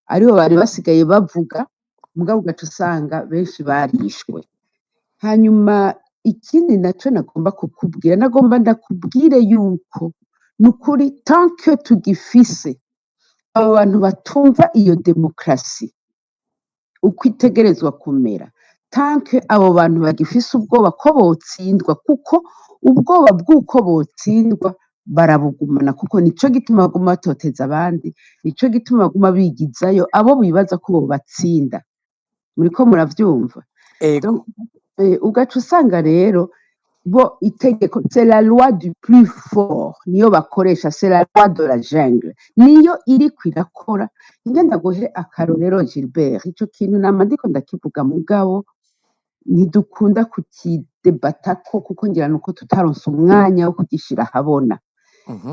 aribo bari basigaye bavuga, mugabo ugaca usanga benshi barishwe. Hanyuma ikindi naco nagomba kukubwira, nagomba ndakubwire yuko nukuri tant que tugifise abo bantu batumva iyo demokarasi uko itegerezwa kumera, tant que abo bantu bagifise ubwoba ko botsindwa, kuko ubwoba bw'uko botsindwa barabugumana, kuko nico gituma baguma batoteza abandi, nico gituma baguma bigizayo abo bibaza ko bobatsinda. Muriko muravyumva? Ego. Ugaca usanga rero bo itegeko c'est la loi du plus fort niyo bakoresha, c'est la loi de la jungle niyo iriko irakora. Ngenda guhe akarorero Gilbert, ico kintu nama ndiko ndakivuga, mugabo ntidukunda kukidebatako kuko ngira nuko tutaronse umwanya wo kugishira habona.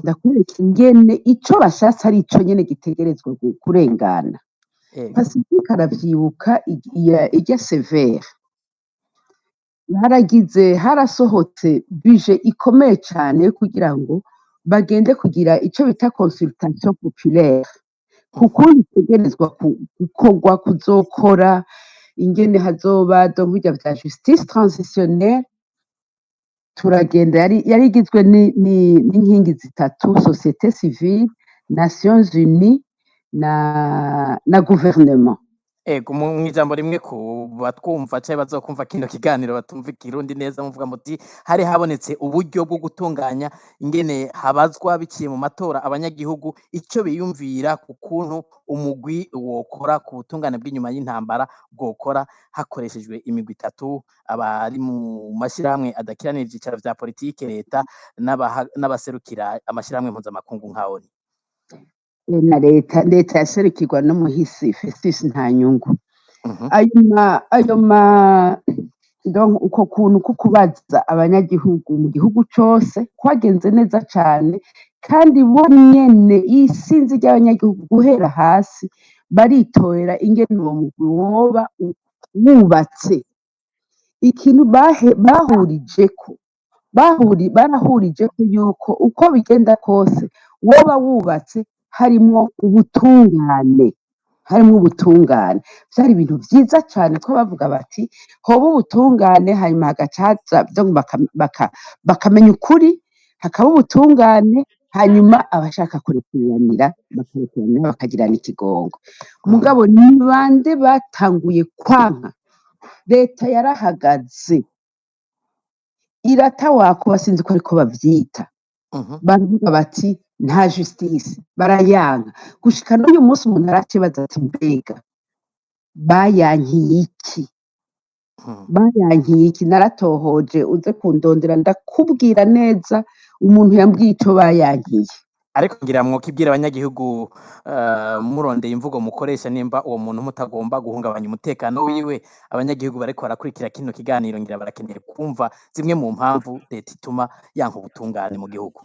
Ndakwereka ingene ico bashatse ari ico nyene gitegerezwa kurengana. Pacifique aravyibuka irya Sévère, harasohotse budget ikomeye cane yo kugira ngo bagende kugira ico bita consultation populaire, kukuntu itegerezwa gukorwa, kuzokora, ingene hazoba donc birya vya justice transitionnelle. Turagenda, yari igizwe n'inkingi zitatu: société civile, Nations Unies na gouvernement. Ego mw'ijambo rimwe ku batwumva canke bazokumva kino kiganiro batumva ikirundi neza muvuga muti hari habonetse uburyo bwo gutunganya ingene habazwa biciye mu matora abanyagihugu ico biyumvira ku kuntu umugwi wokora ku butungane bw'inyuma y'intambara bwokora hakoreshejwe imigwi itatu, abari mu mashirahamwe adakiranira ivyicaro vya politike, leta n'abaserukira amashirahamwe mpuzamakungu nka ONU. na leta yaserukirwa n'umuhisi Festus Ntanyungu. Mhm. Donc uko kuntu ko kubaza abanyagihugu mu gihugu cose kwagenze neza cane, kandi bo nyene isinzi ry'abanyagihugu guhera hasi baritorera ingene uwo mugwi woba wubatse. Ikintu bahurijeko barahurijeko yuko uko bigenda kose woba wubatse harimwo ubutungane. Vyari ibintu vyiza cane ko bavuga bati hoba ubutungane, hanyuma hagacaza bakamenya ukuri, hakaba ubutungane, hanyuma abashaka kurekuriranira bakarekuriranira bakagirana ikigongo. Mugabo ni bande batanguye kwanka? Leta yarahagaze iratawakuba, sinzi ko ariko bavyita, Mhm. baravuga bati nta justice, barayanka. Gushika n'uyu munsi umuntu aracibaza ati mbega bayankiye iki? Mhm. Naratohoje, uze kundondera ndakubwira neza umuntu yambwiye ico bayankiye. Ariko ngira mwokibwira abanyagihugu murondeye imvugo mukoresha nimba uwo muntu mutagomba guhungabanya umutekano wiwe. Abanyagihugu bariko barakurikira kino kiganiro ngira barakeneye kumva zimwe mu mpamvu leta ituma yanka ubutungane mu gihugu.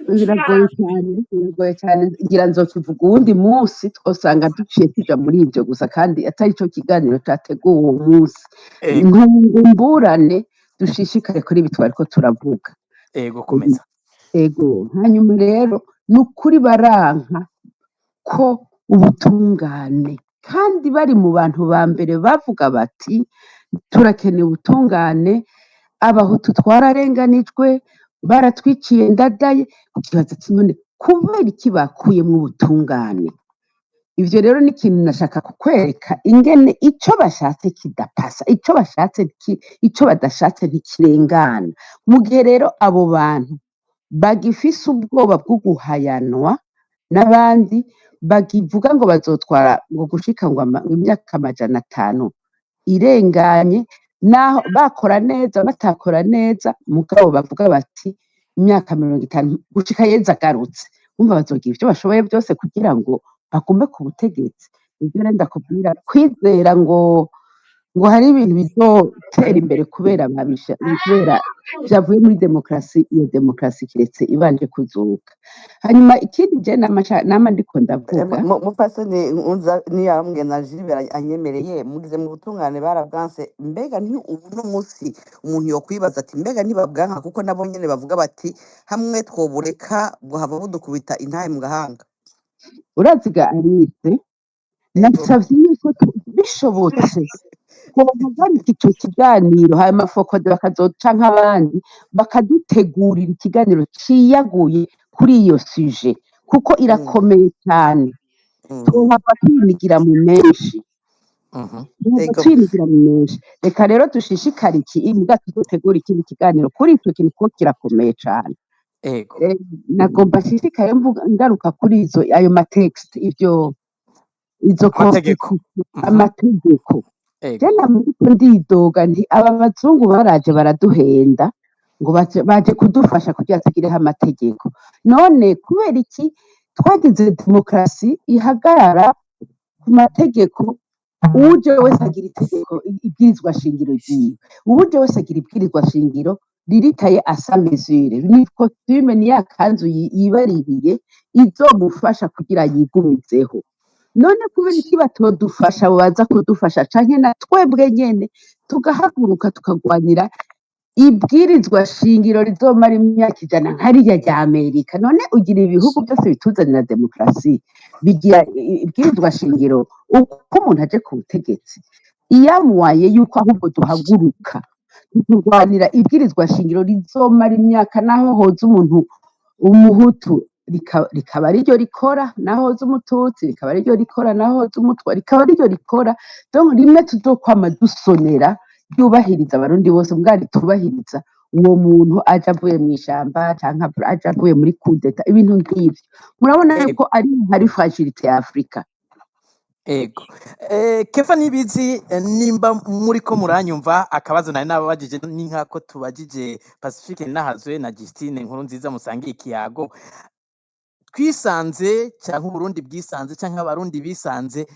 Biragoye cyane, ngira nzokivuga uwundi munsi, twosanga duciye tuja muri ivyo gusa kandi atari ico kiganiro categuwe uwo munsi. Ego, Ntumburane dushishikare kuri ibi twariko turavuga. ego komeza. Ego, hanyuma rero ni ukuri baranka ko ubutungane, kandi bari mu bantu ba mbere bavuga bati turakeneye ubutungane, abahutu twararenganijwe, baratwiciye ndadaye. Ukibaza ati none kubera iki bakuyemwo ubutungane? Ivyo rero ni ikintu nashaka kukwereka ingene ico bashatse kidapasa, ico badashatse ntikirengana. Mu gihe rero abo bantu bagifise ubwoba bwo guhayanwa n'abandi, bakivuga ngo bazotwara ngo gushika ngo imyaka 500 irenganye, naho bakora neza batakora neza, mugabo bavuga bati imyaka 50 gushika Yezu agarutse, umva bazogira ivyo bashoboye byose kugira ngo bagume ku butegetsi. Ivyo rero ndakubwira, kwizera ngo hari ibintu bizotera imbere kubera vyavuye muri demokarasi, iyo demokarasi kiretse ibanje kuzuka. Hanyuma ikindi je nama ndiko ndavuga, mupasoni niyambwe na Gilbert anyemereye mugize mu butungane barabwanse, mbega nti ubu no musi umuntu yokwibaza ati mbega ntibabwanka kuko nabo nyene bavuga bati hamwe twobureka bwohava budukubita intahe mu gahanga. uraziga Alice, nasavye yuko bishobotse twohagarika ico kiganiro, hanyuma Fokode bakazoca nk'abandi bakadutegurira ikiganiro ciyaguye kuri iyo suje, kuko irakomeye cyane. Twohava twinigira mu menshi. Reka rero dushishikare imbwa tudutegura ikindi kiganiro kuri ico kintu kuko kirakomeye cane. Ego. Nagomba nshishikare ngaruka kuri ayo matext, izo amategeko. Jana muriko ndidoga nti aba bazungu baraje baraduhenda ngo baje kudufasha kugira tugireho amategeko. None kubera iki twagize demokarasi ihagarara ku mategeko? Uje wese agira itegeko, ibwirizwa shingiro ryiwe. Uje wese agira ibwirizwa shingiro riritaye asa mesure. Ni costume, ni ya kanzu yibaririye izomufasha kugira yigumizeho. None kubera iki batodufasha, abo baza kudufasha canke na twebwe nyene tugahaguruka tukagwanira ibwirizwa shingiro rizomara imyaka 100 nkariya rya Amerika? None ugira ibihugu byose bituzanira demokarasi bigira ibwirizwa shingiro uko umuntu aje ku butegetsi? Iyamuwaye yuko ahubwo duhaguruka turwanira ibwirizwa shingiro rizomara imyaka, naho hoza umuntu umuhutu rikaba ariryo rikora naho z'umututsi, rikaba ariryo rikora naho z'umutwa, rikaba ariryo rikora. Donc rimwe tuzokwama dusonera ryubahiriza abarundi bose, mbwa ritubahiriza uwo muntu aje avuye mw'ishamba canke aje avuye muri kudeta, ibintu nk'ivyo. Murabona yuko ari fragilité ya Afrika. Ego. Kefa Nibizi, nimba muriko muranyumva, akabazo nari nababajije ni nkako tubajije Pacifique Nahazwe na Justine Nkurunziza musangiye ikiyago. Twisanze canke Uburundi bwisanze canke abarundi bisanze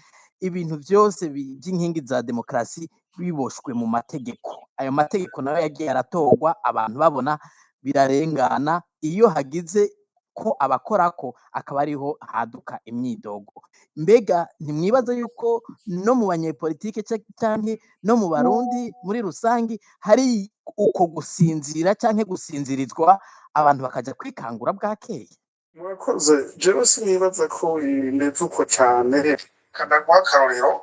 ibintu vyose by'inkingi za demokrasi biboshwe mu mategeko. Ayo mategeko nayo yagiye aratorwa, abantu babona birarengana, iyo hagize ko abakorako akaba ariho haduka imyidogo. Mbega ntimwibaza yuko no mu banyepolitike canke no mu barundi muri rusangi hari uko gusinzira canke gusinzirizwa, abantu bakaja kwikangura bwakeye? Murakoze. Jewe sinibaza ko bimeze uko cane, kanaguha akarorero